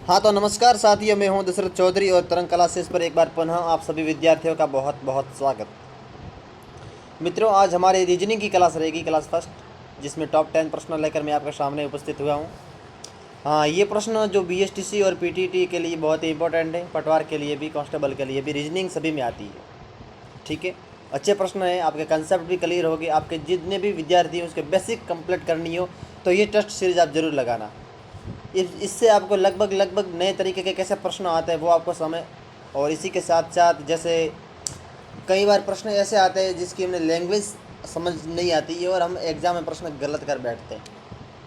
हाँ तो नमस्कार साथियों, मैं हूँ दशरथ चौधरी और तरंग क्लासेस पर एक बार पुनः आप सभी विद्यार्थियों का बहुत बहुत स्वागत। मित्रों, आज हमारी रीजनिंग की क्लास रहेगी, क्लास फर्स्ट, जिसमें टॉप 10 प्रश्न लेकर मैं आपके सामने उपस्थित हुआ हूँ। हाँ, ये प्रश्न जो बीएसटीसी और पीटीटी के लिए बहुत ही इंपॉर्टेंट है, पटवार के लिए भी, कांस्टेबल के लिए भी, रीजनिंग सभी में आती है। ठीक है, अच्छे प्रश्न है, आपके कंसेप्ट भी क्लियर होगी, आपके जितने भी विद्यार्थी हैं उसके बेसिक कंप्लीट करनी हो तो ये टेस्ट सीरीज आप ज़रूर लगाना। इससे आपको लगभग नए तरीके के कैसे प्रश्न आते हैं वो आपको समझ, और इसी के साथ साथ जैसे कई बार प्रश्न ऐसे आते हैं जिसकी हमें लैंग्वेज समझ नहीं आती है और हम एग्ज़ाम में प्रश्न गलत कर बैठते हैं,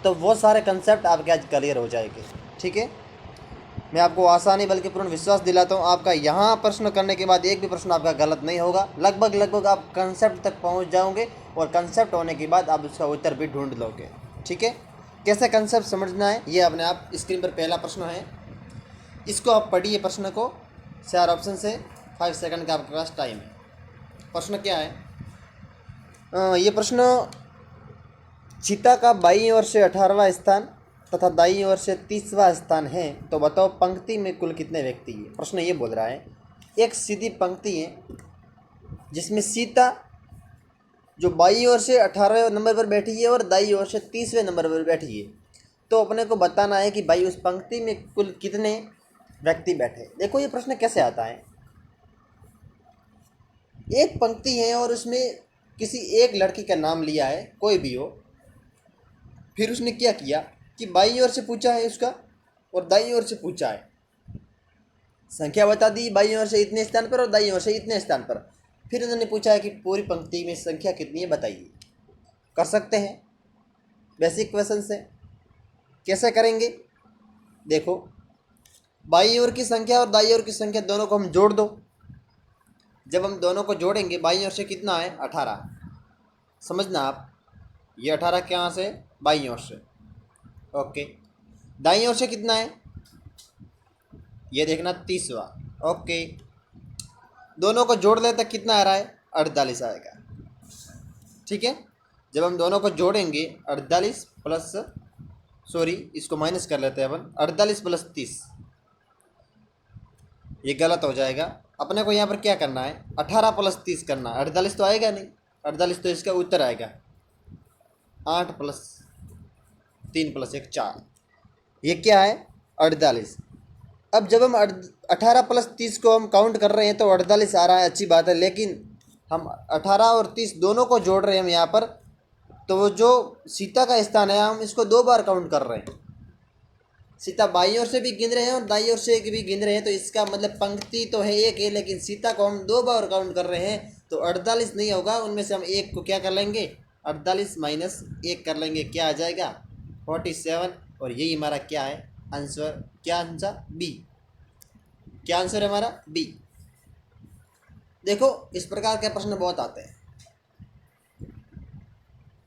तो वो सारे कंसेप्ट आपके आज क्लियर हो जाएंगे। ठीक है, मैं आपको आसानी बल्कि पूर्ण विश्वास दिलाता हूँ, आपका यहाँ प्रश्न करने के बाद एक भी प्रश्न आपका गलत नहीं होगा। लगभग आप कंसेप्ट तक पहुँच जाओगे और कंसेप्ट होने के बाद आप उसका उत्तर भी ढूंढ लोगे। ठीक है, कैसे कंसेप्ट समझना है ये अपने आप स्क्रीन पर पहला प्रश्न है, इसको आप पढ़िए। प्रश्न को 4 ऑप्शन से 5 सेकंड का आपके पास टाइम है। प्रश्न क्या है? ये प्रश्न, चीता का बाईं ओर से 18वां स्थान तथा दाईं ओर से 30वां स्थान है, तो बताओ पंक्ति में कुल कितने व्यक्ति हैं। प्रश्न ये बोल रहा है, एक सीधी पंक्ति है जिसमें सीता जो बाईं ओर से 18वें नंबर पर बैठी है और दाईं ओर से 30वें नंबर पर बैठी है, तो अपने को बताना है कि भाई उस पंक्ति में कुल कितने व्यक्ति बैठे। देखो ये प्रश्न कैसे आता है, एक पंक्ति है और उसमें किसी एक लड़की का नाम लिया है, कोई भी हो, फिर उसने क्या किया कि बाईं ओर से पूछा है उसका और दाईं ओर से पूछा है, संख्या बता दी बाईं ओर से इतने स्थान पर और दाईं ओर से इतने स्थान पर, फिर उन्होंने पूछा है कि पूरी पंक्ति में संख्या कितनी है बताइए। कर सकते हैं, बेसिक क्वेश्चन से। कैसे करेंगे? देखो, बाईं ओर की संख्या और दाईं ओर की संख्या दोनों को हम जोड़ दो। जब हम दोनों को जोड़ेंगे, बाईं ओर से कितना है 18, समझना आप, ये 18 कहाँ से? बाईं ओर से। ओके, दाईं ओर से कितना है ये देखना, 30वां। ओके, दोनों को जोड़ लेते कितना आ रहा है? 48 आएगा। ठीक है, जब हम दोनों को जोड़ेंगे 48 प्लस, सॉरी इसको माइनस कर लेते हैं अपन, 48 प्लस 30, ये गलत हो जाएगा। अपने को यहाँ पर क्या करना है? 18 प्लस 30 करना। 48 तो आएगा नहीं, 48 तो इसका उत्तर आएगा 8 प्लस 3 प्लस 1 4, ये क्या है? 48। अब जब हम 18 प्लस 30 को हम काउंट कर रहे हैं तो 48 आ रहा है, अच्छी बात है, लेकिन हम 18 और 30 दोनों को जोड़ रहे हैं हम यहाँ पर, तो वो जो सीता का स्थान है हम इसको 2 बार काउंट कर रहे हैं। सीता बाईं ओर से भी गिन रहे हैं और दाईं ओर से भी गिन रहे हैं, तो इसका मतलब पंक्ति तो है एक है, लेकिन सीता को हम 2 बार काउंट कर रहे हैं, तो 48 नहीं होगा। उनमें से हम एक को क्या कर लेंगे? 48 माइनस 1 कर लेंगे, क्या आ जाएगा? 47। और यही हमारा क्या है आंसर? क्या आंसर? बी। क्या आंसर है हमारा? बी। देखो, इस प्रकार के प्रश्न बहुत आते हैं।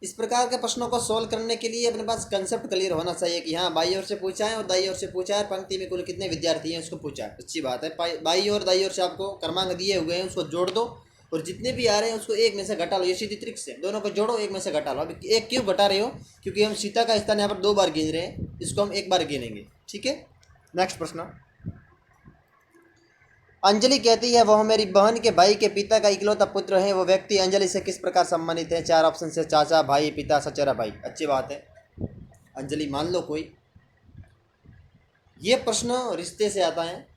इस प्रकार के प्रश्नों को सोल्व करने के लिए अपने पास कंसेप्ट क्लियर होना चाहिए कि हाँ, बाईं ओर से पूछा है और दाईं ओर से पूछा है, पंक्ति में कुल कितने विद्यार्थी हैं उसको पूछा है, अच्छी बात है। बाईं और दाईं ओर से आपको क्रमांक दिए हुए हैं, उसको जोड़ दो और जितने भी आ रहे हैं उसको एक में से घटा लो। ये सीधी ट्रिक से, दोनों को जोड़ो, एक में से घटा लो। अभी एक क्यों घटा रहे हो? क्योंकि हम सीता का स्थान यहाँ पर 2 बार गिन रहे हैं, इसको हम 1 बार गिनेंगे। ठीक है, नेक्स्ट प्रश्न। अंजलि कहती है वह मेरी बहन के भाई के पिता का इकलौता पुत्र है, वो व्यक्ति अंजलि से किस प्रकार संबंधित है? 4 ऑप्शन से चाचा, भाई, पिता, सचेरा भाई। अच्छी बात है, अंजलि मान लो कोई। ये प्रश्न रिश्ते से आता है,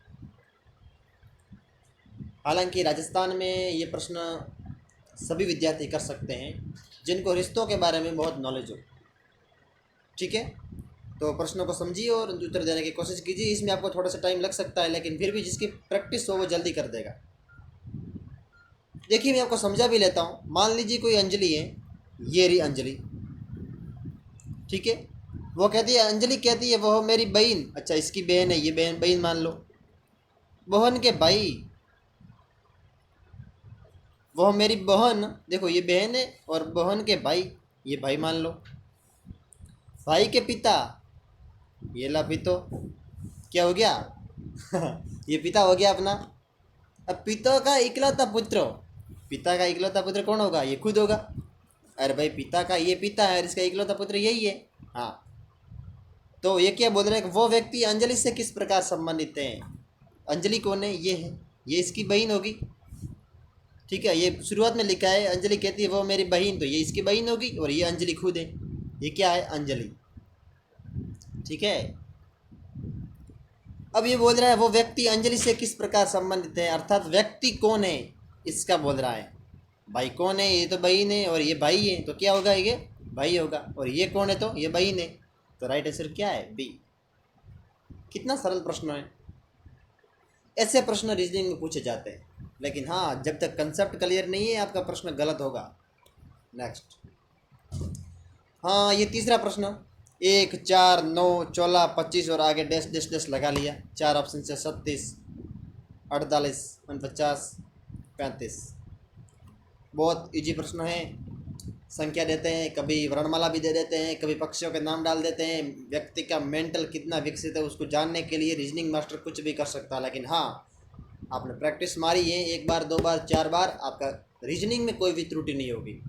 हालांकि राजस्थान में ये प्रश्न सभी विद्यार्थी कर सकते हैं जिनको रिश्तों के बारे में बहुत नॉलेज हो। ठीक है, तो प्रश्नों को समझिए और उत्तर देने की कोशिश कीजिए। इसमें आपको थोड़ा सा टाइम लग सकता है, लेकिन फिर भी जिसकी प्रैक्टिस हो वो जल्दी कर देगा। देखिए, मैं आपको समझा भी लेता हूँ। मान लीजिए कोई अंजलि है, ये रही अंजलि। ठीक है, वो कहती है, अंजलि कहती है वह मेरी बहन, अच्छा इसकी बहन है, ये बहन मान लो। बहन के भाई, वह मेरी बहन, देखो ये बहन है, और बहन के भाई, ये भाई मान लो। भाई के पिता, ये ला पितो, क्या हो गया? ये पिता हो गया अपना। अब पिता का इकलौता पुत्र, पिता का इकलौता पुत्र कौन होगा? ये खुद होगा। अरे भाई, पिता का ये पिता है और इसका इकलौता पुत्र यही है। हाँ, तो ये क्या बोल रहे हैं कि वो व्यक्ति अंजलि से किस प्रकार संबंधित हैं। अंजलि कौन है, ये है, ये इसकी बहन होगी। ठीक है, ये शुरुआत में लिखा है अंजलि कहती है वो मेरी बहन, तो ये इसकी बहन होगी और ये अंजलि खुद है, ये क्या है, अंजलि। ठीक है, अब ये बोल रहा है वो व्यक्ति अंजलि से किस प्रकार संबंधित है, अर्थात व्यक्ति कौन है इसका बोल रहा है। भाई कौन है, ये तो बहन है और ये भाई है, तो क्या होगा, ये भाई होगा। और ये कौन है, तो ये बहन है। तो राइट आंसर क्या है, बी। कितना सरल प्रश्न है। ऐसे प्रश्न रीजनिंग में पूछे जाते हैं, लेकिन हाँ जब तक कंसेप्ट क्लियर नहीं है आपका प्रश्न गलत होगा। नेक्स्ट, हाँ ये तीसरा प्रश्न, 1, 4, 9, 14, 25 और आगे डैश डैश डैश लगा लिया। 4 ऑप्शन से 37, 48, 49, 35। बहुत इजी प्रश्न है। संख्या देते हैं, कभी वर्णमाला भी दे देते हैं, कभी पक्षियों के नाम डाल देते हैं। व्यक्ति का मेंटल कितना विकसित है उसको जानने के लिए रीजनिंग मास्टर कुछ भी कर सकता है, लेकिन हाँ आपने प्रैक्टिस मारी है 1 बार 2 बार 4 बार, आपका रीजनिंग में कोई भी त्रुटि नहीं होगी।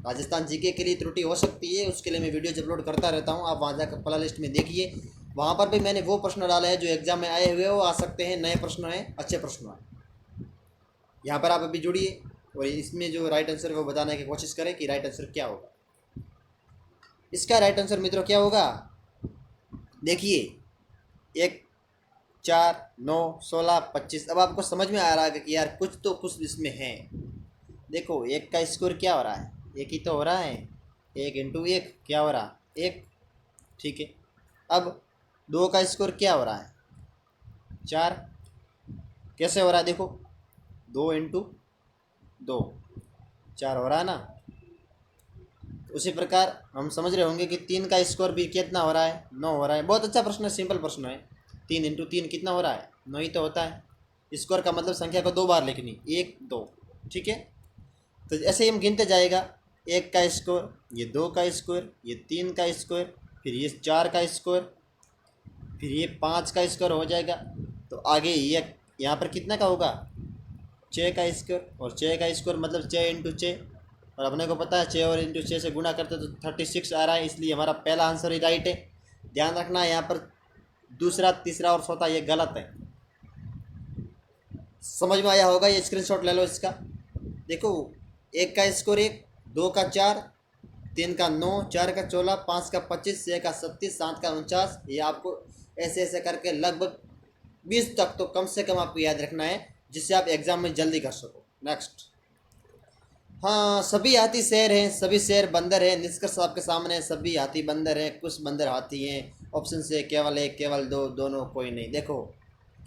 राजस्थान जीके के लिए त्रुटि हो सकती है, उसके लिए मैं वीडियोज अपलोड करता रहता हूँ, आप वहाँ जाकर प्ले लिस्ट में देखिए। वहाँ पर भी मैंने वो प्रश्न डाले हैं जो एग्जाम में आए हुए वो आ सकते हैं, नए प्रश्न हैं, अच्छे प्रश्न हैं। यहाँ पर आप अभी जुड़िए और इसमें जो राइट आंसर है वो बताने की कोशिश करें कि राइट आंसर क्या होगा। इसका राइट आंसर मित्रों क्या होगा, देखिए 1, 4, 9, 16, 25। अब आपको समझ में आ रहा है कि यार कुछ तो कुछ इसमें है। देखो 1 का स्कोर क्या हो रहा है, 1 ही तो हो रहा है, 1 इंटू 1 क्या हो रहा है, 1। ठीक है, अब 2 का स्कोर क्या हो रहा है, 4। कैसे हो रहा है, देखो 2 इंटू 2 4 हो रहा है ना। उसी प्रकार हम समझ रहे होंगे कि 3 का स्कोर भी कितना हो रहा है, 9 हो रहा है। बहुत अच्छा प्रश्न है, सिंपल प्रश्न है। 3 इंटू 3 कितना हो रहा है, 9 ही तो होता है। स्कोर का मतलब संख्या को 2 बार लिखनी, 1, 2। ठीक है, तो ऐसे ही हम गिनते जाएगा। 1 का स्कोर, ये 2 का स्कोर, ये 3 का स्कोर, फिर ये 4 का स्कोर, फिर ये 5 का स्कोर हो जाएगा। तो आगे ये यहाँ पर कितना का होगा, 6 का स्कोर। और 6 का स्कोर मतलब 6 इंटू 6, और अपने को पता है 6 और इंटू 6 से गुणा करते तो 36 आ रहा है, इसलिए हमारा पहला आंसर ही राइट है। ध्यान रखना यहाँ पर दूसरा, तीसरा और चौथा ये गलत है। समझ में आया होगा, ये स्क्रीनशॉट ले लो इसका। देखो 1 का स्कोर 1, 2 का 4, 3 का 9, 4 का 14, 5 का 25, 6 का 37, 7 का 49। ये आपको ऐसे ऐसे करके लगभग 20 तक तो कम से कम आपको याद रखना है, जिससे आप एग्जाम में जल्दी कर सको। नेक्स्ट, हाँ सभी हाथी शेर हैं, सभी शेर बंदर हैं। निष्कर्ष आपके सामने है, सभी हाथी बंदर हैं, कुछ बंदर हाथी हैं। ऑप्शन से केवल 1, केवल 2, दोनों, कोई नहीं। देखो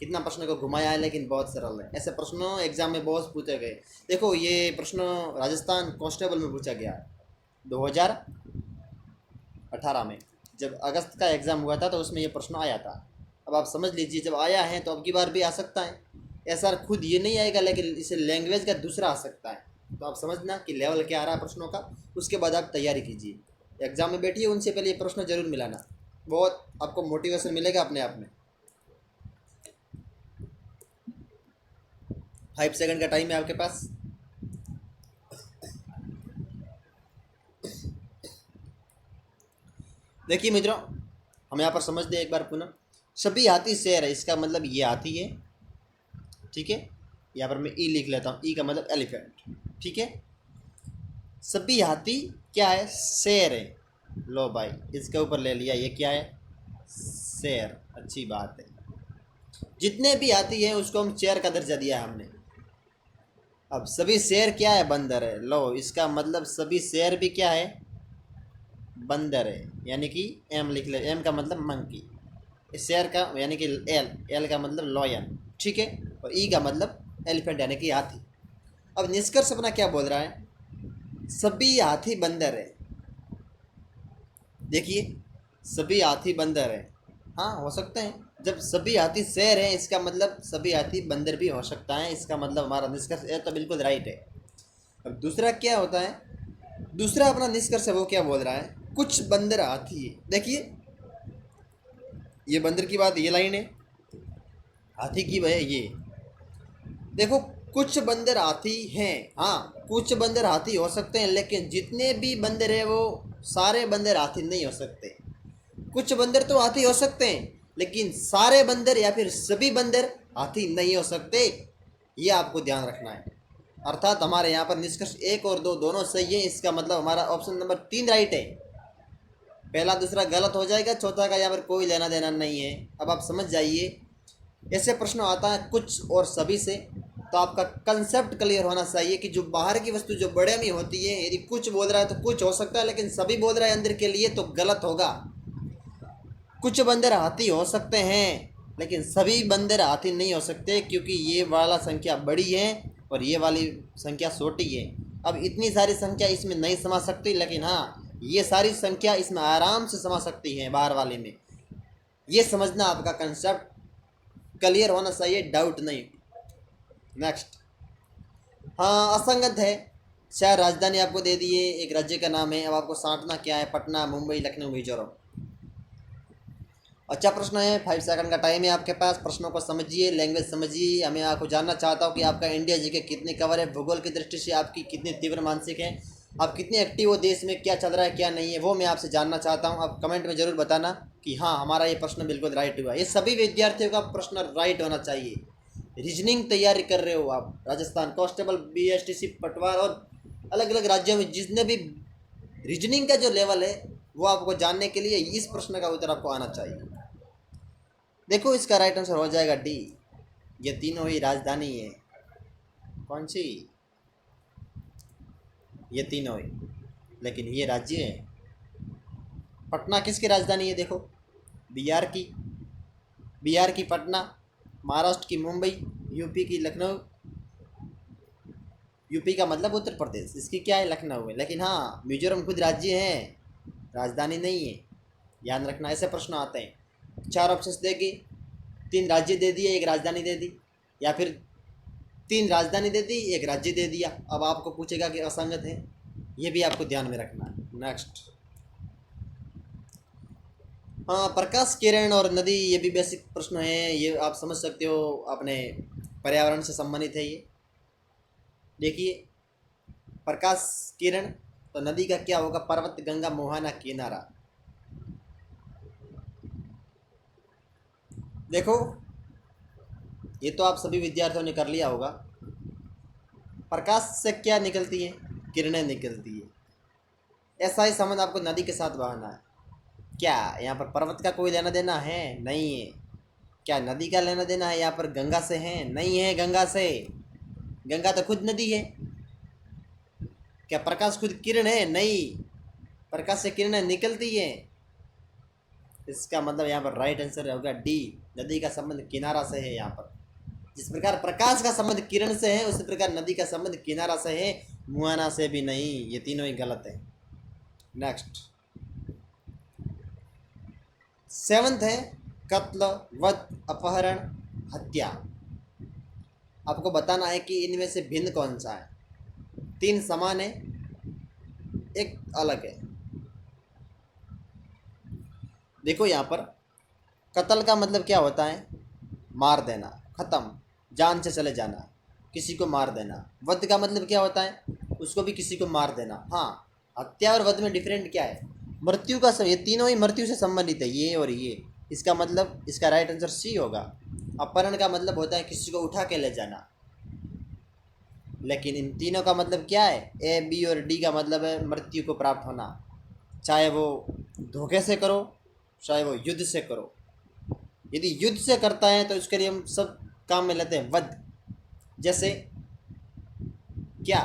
कितना प्रश्न को घुमाया है, लेकिन बहुत सरल है। ऐसे प्रश्न एग्जाम में बहुत पूछे गए। देखो ये प्रश्न राजस्थान कांस्टेबल में पूछा गया 2018 में, जब अगस्त का एग्ज़ाम हुआ था तो उसमें ये प्रश्न आया था। अब आप समझ लीजिए, जब आया है तो अब की बार भी आ सकता है। ऐसा खुद ये नहीं आएगा, लेकिन इसे लैंग्वेज का दूसरा आ सकता है। तो आप समझना कि लेवल क्या आ रहा है प्रश्नों का, उसके बाद आप तैयारी कीजिए। एग्जाम में बैठिए, उनसे पहले ये प्रश्न जरूर मिलाना, बहुत आपको मोटिवेशन मिलेगा अपने आप में। 5 सेकंड का टाइम है आपके पास। देखिए मित्रों, हम यहाँ पर समझ लें एक बार पुनः। सभी हाथी शेर है, इसका मतलब ये हाथी है। ठीक है, यहाँ पर मैं ई लिख लेता हूँ, ई का मतलब एलिफेंट। ठीक है, सभी हाथी क्या है, शेर है। लो भाई इसके ऊपर ले लिया, ये क्या है, शेर। अच्छी बात है, जितने भी हाथी हैं उसको हम शेर का दर्जा दिया हमने। अब सभी शेर क्या है, बंदर है। लो इसका मतलब सभी शेर भी क्या है, बंदर है। यानी कि एम लिख ले, एम का मतलब मंकी, शेर का यानी कि एल, एल का मतलब लॉयन। ठीक है, और ई का मतलब एलिफेंट यानी कि हाथी। अब निष्कर्ष अपना क्या बोल रहा है, सभी हाथी बंदर है। देखिए सभी हाथी बंदर है, हाँ हो सकते हैं। जब सभी हाथी शेर हैं इसका मतलब सभी हाथी बंदर भी हो सकता है, इसका मतलब हमारा निष्कर्ष ये तो बिल्कुल राइट है। अब दूसरा क्या होता है, दूसरा अपना निष्कर्ष है वो क्या बोल रहा है, कुछ बंदर हाथी है। देखिए ये बंदर की बात, ये लाइन है, हाथी की वह ये। देखो कुछ बंदर हाथी हैं, हाँ कुछ बंदर हाथी हो सकते हैं, लेकिन जितने भी बंदर हैं वो सारे बंदर हाथी नहीं हो सकते। कुछ बंदर तो हाथी हो सकते हैं, लेकिन सारे बंदर या फिर सभी बंदर हाथी नहीं हो सकते, ये आपको ध्यान रखना है। अर्थात हमारे यहाँ पर निष्कर्ष 1 और 2 दोनों सही है। इसका मतलब हमारा ऑप्शन नंबर 3 राइट है। पहला दूसरा गलत हो जाएगा, चौथा का यहाँ पर कोई लेना देना नहीं है। अब आप समझ जाइए, ऐसे प्रश्न आता है कुछ और सभी से, तो आपका कंसेप्ट क्लियर होना चाहिए कि जो बाहर की वस्तु जो बड़े में होती है, यदि कुछ बोल रहा है तो कुछ हो सकता है, लेकिन सभी बोल रहा है अंदर के लिए तो गलत होगा। कुछ बंदर हाथी हो सकते हैं, लेकिन सभी बंदर हाथी नहीं हो सकते, क्योंकि ये वाला संख्या बड़ी है और ये वाली संख्या छोटी है। अब इतनी सारी संख्या इसमें नहीं समा सकती, लेकिन हाँ, ये सारी संख्या इसमें आराम से समा सकती है बाहर वाले में। ये समझना, आपका कंसेप्ट क्लियर होना चाहिए, डाउट नहीं। नेक्स्ट, हाँ असंगत है। शायद राजधानी आपको दे दिए, एक राज्य का नाम है, अब आपको साँटना क्या है? पटना, मुंबई, लखनऊ, मिजोरम। अच्छा प्रश्न है, 5 सेकंड का टाइम है आपके पास। प्रश्नों को समझिए, लैंग्वेज समझिए। हमें आपको जानना चाहता हूँ कि आपका इंडिया जी के कितने कवर है, भूगोल की दृष्टि से आपकी कितनी तीव्र मानसिक है, आप कितने एक्टिव हो, देश में क्या चल रहा है क्या नहीं है, वो मैं आपसे जानना चाहता हूँ। आप कमेंट में ज़रूर बताना कि हाँ हमारा ये प्रश्न बिल्कुल राइट हुआ। ये सभी विद्यार्थियों का प्रश्न राइट होना चाहिए। रीजनिंग तैयारी कर रहे हो आप, राजस्थान कांस्टेबल, BSTC, पटवार और अलग अलग राज्यों में जितने भी रीजनिंग का जो लेवल है, वो आपको जानने के लिए इस प्रश्न का उत्तर आपको आना चाहिए। देखो इसका राइट आंसर हो जाएगा डी। ये तीनों ही राजधानी है। कौन सी? ये तीनों ही, लेकिन ये राज्य है। पटना किसकी राजधानी है? देखो, बिहार की, बिहार की पटना, महाराष्ट्र की मुंबई, यूपी की लखनऊ। यूपी का मतलब उत्तर प्रदेश, इसकी क्या है? लखनऊ है। लेकिन हाँ, मिजोरम खुद राज्य है, राजधानी नहीं है। ध्यान रखना, ऐसे प्रश्न आते हैं। 4 ऑप्शंस देगी, 3 राज्य दे दिए, 1 राजधानी दे दी, या फिर 3 राजधानी दे दी, 1 राज्य दे दिया। अब आपको पूछेगा कि असंगत है, ये भी आपको ध्यान में रखना है। नेक्स्ट, हाँ प्रकाश किरण और नदी, ये भी बेसिक प्रश्न है, ये आप समझ सकते हो, अपने पर्यावरण से संबंधित है ये। देखिए, प्रकाश किरण तो नदी का क्या होगा? पर्वत, गंगा, मोहाना, किनारा। देखो, ये तो आप सभी विद्यार्थियों ने कर लिया होगा। प्रकाश से क्या निकलती है? किरणें निकलती है। ऐसा ही संबंध आपको नदी के साथ बहाना है। क्या यहाँ पर पर्वत का कोई लेना देना है? नहीं है। क्या नदी का लेना देना है यहाँ पर गंगा से? है नहीं है गंगा से। गंगा तो खुद नदी है। क्या प्रकाश खुद किरण है? नहीं, प्रकाश से किरणें निकलती है। इसका मतलब यहाँ पर राइट आंसर होगा डी, नदी का संबंध किनारा से है। यहाँ पर जिस प्रकार प्रकाश का संबंध किरण से है, उसी प्रकार नदी का संबंध किनारा से है, मुआना से भी नहीं। ये तीनों ही गलत है। नेक्स्ट, 7th है, कत्ल, वध, अपहरण, हत्या। आपको बताना है कि इनमें से भिन्न कौन सा है। 3 समान है, एक अलग है। देखो यहाँ पर कत्ल का मतलब क्या होता है? मार देना, ख़त्म, जान से चले जाना, किसी को मार देना। वध का मतलब क्या होता है? उसको भी किसी को मार देना। हाँ, हत्या और वध में डिफरेंट क्या है? मृत्यु का ये तीनों ही मृत्यु से संबंधित है, ये और ये। इसका मतलब इसका राइट आंसर सी होगा। अपहरण का मतलब होता है किसी को उठा के ले जाना, लेकिन इन तीनों का मतलब क्या है? ए, बी और डी का मतलब है मृत्यु को प्राप्त होना, चाहे वो धोखे से करो, चाहे वो युद्ध से करो। यदि युद्ध से करता है तो उसके लिए हम सब काम में लेते हैं वध। जैसे क्या,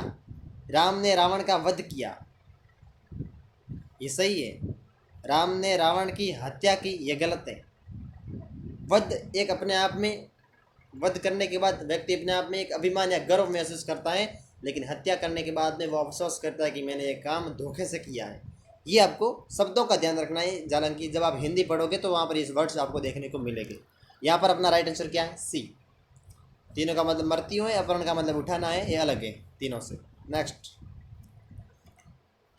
राम ने रावण का वध किया, ये सही है। राम ने रावण की हत्या की, ये गलत है। वध एक अपने आप में, वध करने के बाद व्यक्ति अपने आप में एक अभिमान या गर्व महसूस करता है, लेकिन हत्या करने के बाद में वो अफसोस करता है कि मैंने ये काम धोखे से किया है। ये आपको शब्दों का ध्यान रखना है। हालांकि जब आप हिंदी पढ़ोगे तो वहाँ पर इस वर्ड्स आपको देखने को मिलेंगे। यहाँ पर अपना राइट आंसर क्या है? सी। तीनों का मतलब मृत्यु है, अपहरण का मतलब उठाना है, ये अलग है तीनों से। नेक्स्ट,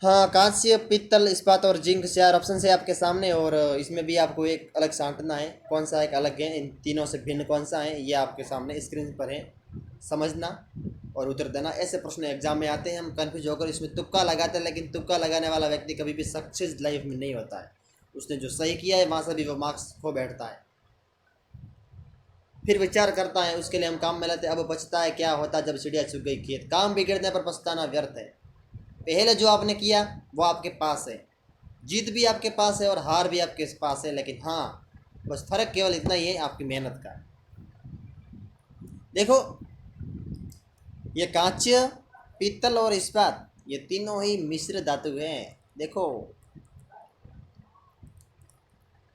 हाँ कांस्य, पित्तल, इस्पात और जिंक, 4 ऑप्शन है आपके सामने, और इसमें भी आपको एक अलग छांटना है, कौन सा एक अलग है, इन तीनों से भिन्न कौन सा है, ये आपके सामने स्क्रीन पर है। समझना और उत्तर देना। ऐसे प्रश्न एग्जाम में आते हैं, हम कन्फ्यूज होकर इसमें तुक्का लगाते हैं, लेकिन तुक्का लगाने वाला व्यक्ति कभी भी सक्सेस लाइफ में नहीं होता है। उसने जो सही किया है वहाँ से भी वो मार्क्स खो बैठता है। फिर विचार करता है, उसके लिए हम काम में लाते, अब बचता है क्या होता जब चिड़िया चुग गई खेत। काम बिगड़ने पर पछताना व्यर्थ है। पहले जो आपने किया वो आपके पास है, जीत भी आपके पास है और हार भी आपके पास है, लेकिन हाँ बस फर्क केवल इतना ही है, आपकी मेहनत का। देखो, ये कांस्य, पीतल और इस्पात ये तीनों ही मिश्र धातु हैं, देखो।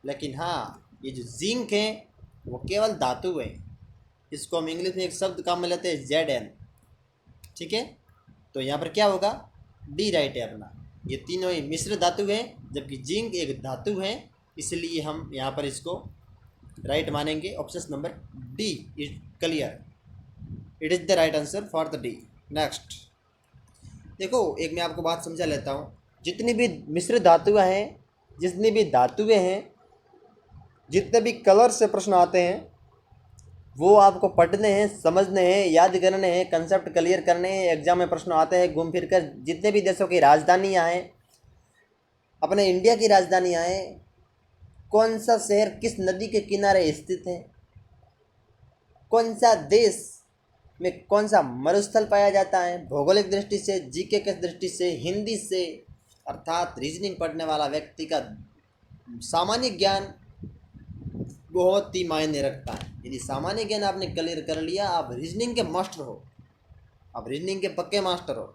लेकिन हाँ, ये जो जिंक है वो केवल धातु है। इसको हम इंग्लिश में एक शब्द काम में लेते हैं, ZN। ठीक है, तो यहाँ पर क्या होगा, डी राइट है अपना। ये तीनों ही मिश्र धातु हैं, जबकि जिंक एक धातु है, इसलिए हम यहाँ पर इसको राइट मानेंगे। Option number D is clear, it is the right answer for the D. Next देखो, एक मैं आपको बात समझा लेता हूँ। जितनी भी मिश्र धातुएं हैं, जितनी भी धातुएं हैं, जितने भी कलर से प्रश्न आते हैं, वो आपको पढ़ने हैं, समझने हैं, याद करने हैं, कंसेप्ट क्लियर करने हैं। एग्जाम में प्रश्न आते हैं घूम फिर कर। जितने भी देशों की राजधानियाँ हैं, अपने इंडिया की राजधानियाँ हैं, कौन सा शहर किस नदी के किनारे स्थित है, कौन सा देश में कौन सा मरुस्थल पाया जाता है, भौगोलिक दृष्टि से, जीके की दृष्टि से, हिंदी से, अर्थात रीजनिंग पढ़ने वाला व्यक्ति का सामान्य ज्ञान बहुत ही मायने रखता है। यदि सामान्य ज्ञान आपने क्लियर कर लिया, आप रीजनिंग के मास्टर हो, आप रीजनिंग के पक्के मास्टर हो।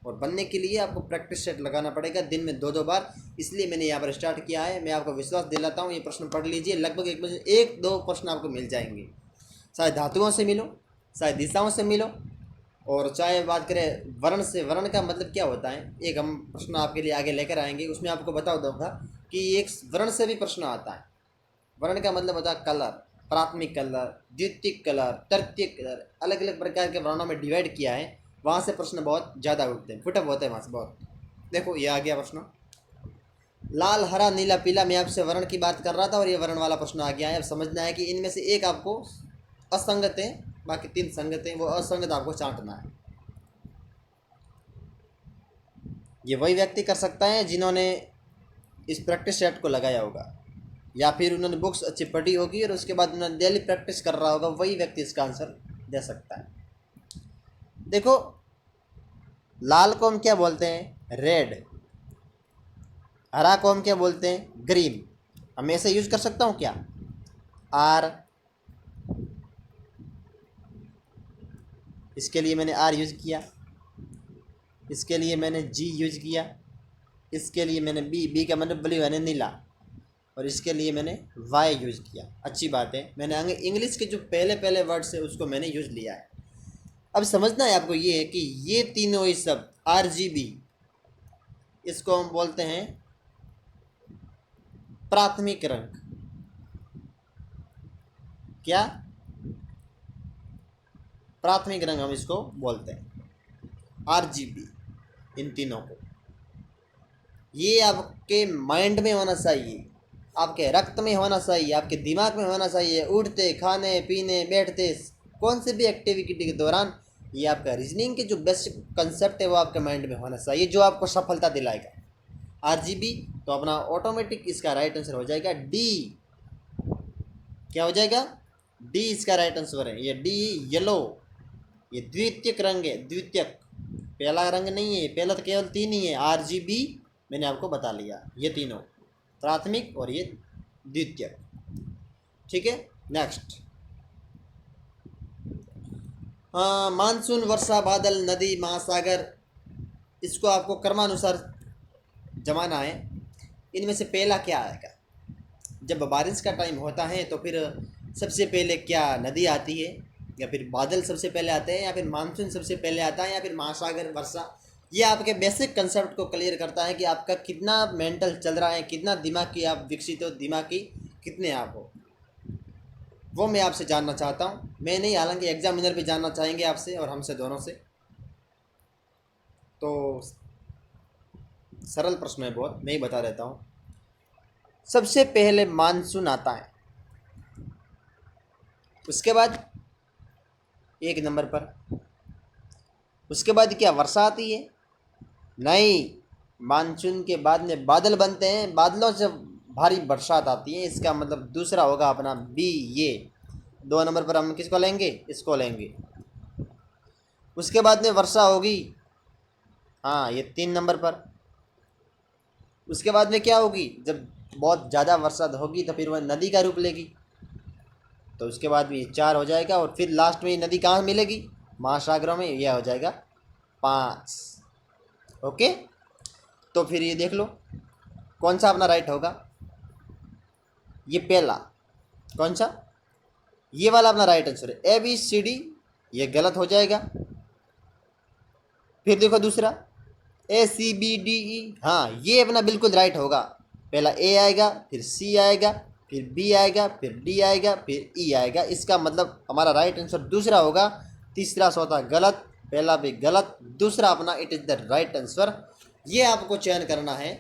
और बनने के लिए आपको प्रैक्टिस सेट लगाना पड़ेगा दिन में 2-2 बार, इसलिए मैंने यहाँ पर स्टार्ट किया है। मैं आपको विश्वास दिलाता हूँ, ये प्रश्न पढ़ लीजिए, लगभग 1-2 प्रश्न आपको मिल जाएंगे। चाहे धातुओं से मिलो, चाहे दिशाओं से मिलो, और चाहे बात करें वर्ण से। वर्ण का मतलब क्या होता है, एक हम प्रश्न आपके लिए आगे लेकर आएंगे, उसमें आपको बता दूँगा कि एक वर्ण से भी प्रश्न आता है। वर्ण का मतलब होता है कलर, प्राथमिक कलर, द्वितीयक कलर, तृतीयक कलर, अलग अलग प्रकार के वर्णों में डिवाइड किया है। वहाँ से प्रश्न बहुत ज़्यादा उठते हैं, फुटअप होते हैं वहाँ से बहुत। देखो, ये आ गया प्रश्न, लाल हरा नीला पीला। मैं आपसे वर्ण की बात कर रहा था और ये वर्ण वाला प्रश्न आ गया है। अब समझना है कि इनमें से एक आपको असंगत है, बाकी 3 संगत हैं, वो असंगत आपको चाटना है। ये वही व्यक्ति कर सकता है जिन्होंने इस प्रैक्टिस सेट को लगाया होगा, या फिर उन्होंने बुक्स अच्छी पढ़ी होगी और उसके बाद उन्होंने डेली प्रैक्टिस कर रहा होगा, वही व्यक्ति इसका आंसर दे सकता है। देखो, लाल को हम क्या बोलते हैं, रेड। हरा को हम क्या बोलते हैं, ग्रीन। अब मैं ऐसे यूज कर सकता हूँ क्या, आर, इसके लिए मैंने आर यूज किया, इसके लिए मैंने जी यूज किया, इसके लिए मैंने बी का मतलब ब्लू यानी नीला, और इसके लिए मैंने वाई यूज़ किया। अच्छी बात है, मैंने इंग्लिश के जो पहले पहले वर्ड्स है उसको मैंने यूज़ लिया है। अब समझना है आपको ये है कि ये तीनों ही शब्द RGB, इसको हम बोलते हैं प्राथमिक रंग। क्या, प्राथमिक रंग हम इसको बोलते हैं, RGB। इन तीनों को, ये आपके माइंड में होना चाहिए, आपके रक्त में होना चाहिए, आपके दिमाग में होना चाहिए। उठते, खाने पीने, बैठते, कौन से भी एक्टिविटी के दौरान ये आपका रीजनिंग के जो बेसिक कंसेप्ट है वो आपके माइंड में होना चाहिए, जो आपको सफलता दिलाएगा। RGB, तो अपना ऑटोमेटिक इसका राइट आंसर हो जाएगा डी। क्या हो जाएगा, डी इसका राइट आंसर है। ये डी येलो, ये द्वितीयक रंग है, द्वितीयक, पहला रंग नहीं है, पहला तो केवल 3 ही है। RGB मैंने आपको बता लिया, ये तीनों, प्राथमिक और ये द्वितीयक। ठीक है, नेक्स्ट। मानसून, वर्षा, बादल, नदी, महासागर, इसको आपको क्रमानुसार जमाना है। इनमें से पहला क्या आएगा, जब बारिश का टाइम होता है तो फिर सबसे पहले क्या नदी आती है, या फिर बादल सबसे पहले आते हैं, या फिर मानसून सबसे पहले आता है, या फिर महासागर, वर्षा। ये आपके बेसिक कंसेप्ट को क्लियर करता है कि आपका कितना मेंटल चल रहा है, कितना दिमाग की आप विकसित हो, दिमाग की कितने आप हो, वो मैं आपसे जानना चाहता हूँ। मैं नहीं, हालांकि एग्जामिनर भी जानना चाहेंगे आपसे और हमसे दोनों से। तो सरल प्रश्न है बहुत, मैं ही बता देता हूँ। सबसे पहले मानसून आता है, उसके बाद 1 नंबर पर, उसके बाद क्या वर्षा आती है, नहीं, मानसून के बाद में बादल बनते हैं। बादलों से भारी बरसात आती है, इसका मतलब दूसरा होगा अपना बी ये। 2 नंबर पर हम किसको लेंगे, इसको लेंगे। उसके बाद में वर्षा होगी, हाँ ये 3 नंबर पर। उसके बाद में क्या होगी, जब बहुत ज़्यादा वर्षा होगी तो फिर वह नदी का रूप लेगी, तो उसके बाद भी 4 हो जाएगा। और फिर लास्ट में ये नदी कहाँ मिलेगी, महासागरों में, यह हो जाएगा 5। ओके, तो फिर ये देख लो कौन सा अपना राइट होगा। ये पहला कौन सा, ये वाला अपना राइट आंसर है। ABCD ये गलत हो जाएगा। फिर देखो दूसरा ACBDE, हाँ ये अपना बिल्कुल राइट होगा। पहला A आएगा, फिर C आएगा, फिर B आएगा, फिर D आएगा, फिर E आएगा। इसका मतलब हमारा राइट आंसर दूसरा होगा। तीसरा चौथा गलत, पहला भी गलत, दूसरा अपना it is the right answer. ये आपको चयन करना है।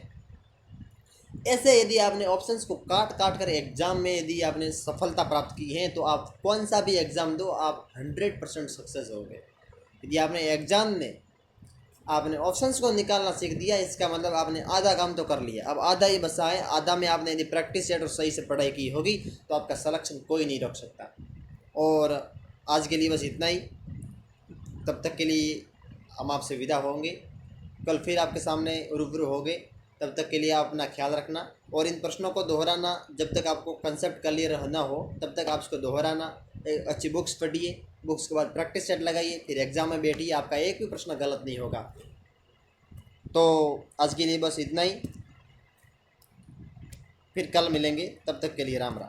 ऐसे यदि आपने ऑप्शंस को काट काट कर एग्ज़ाम में यदि आपने सफलता प्राप्त की है तो आप कौन सा भी एग्ज़ाम दो, आप 100% सक्सेस हो गए। यदि आपने एग्ज़ाम में आपने ऑप्शंस को निकालना सीख दिया, इसका मतलब आपने आधा काम तो कर लिया। अब आधा ही बचा है, आधा में आपने यदि प्रैक्टिस सेट और सही से पढ़ाई की होगी तो आपका सिलेक्शन कोई नहीं रोक सकता। और आज के लिए बस इतना ही। तब तक के लिए हम आपसे विदा होंगे, कल फिर आपके सामने रूबरू होंगे। तब तक के लिए आप अपना ख्याल रखना और इन प्रश्नों को दोहराना। जब तक आपको कंसेप्ट क्लियर ना हो तब तक आप इसको दोहराना। एक अच्छी बुक्स पढ़िए, बुक्स के बाद प्रैक्टिस सेट लगाइए, फिर एग्ज़ाम में बैठिए, आपका एक भी प्रश्न गलत नहीं होगा। तो आज के लिए बस इतना ही, फिर कल मिलेंगे। तब तक के लिए राम राम।